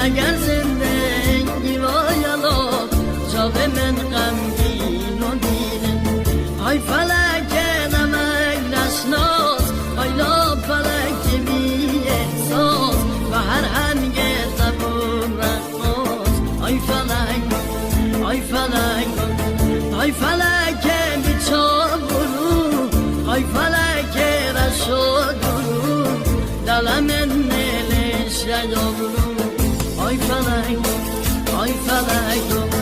اگر زندگی باید جاو من غمگین و دیرم ای فلک نمک نشناس ای لا فلک بی احساس و هر هنگ زبون رقاص ای فلک ای فلک ای فلک بیچارو ای فلک رشادو دلم نلش یابرو ای فلک ای فلک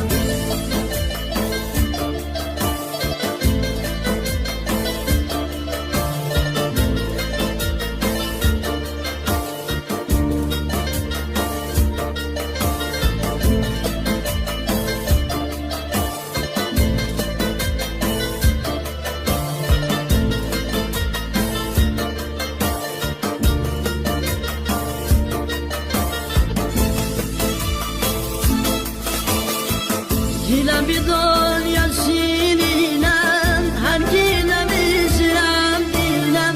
Yine bir dünya şirinem, her yine bizirem dilem.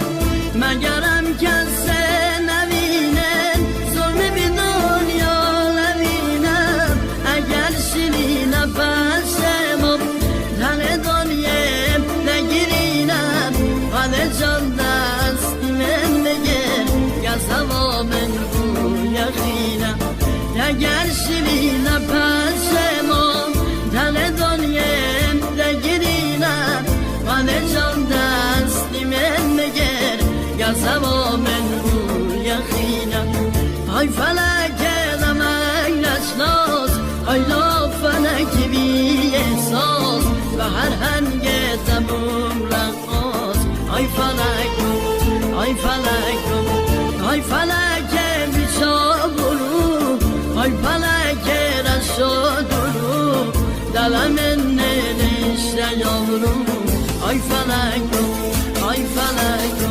Megerem kesse nevinem, zulmü bir dünya nevinem. Eğer şirine felsemem, tane dünyem ne girinem. Hale can destimen meger, yazamamın bu yakinem. Eğer şirine felsemem, تن دنیم دگیرینم من جان دستی من مگر گزم من بو یخینم ای فلک نمک نشناس ای لا فلک بی احساس و هر هنگ زبون رقاص ای فلک ای فلک ای فلک بیچارو ای فلک رشادو دلم نلش یابرو ای فلک ای فلک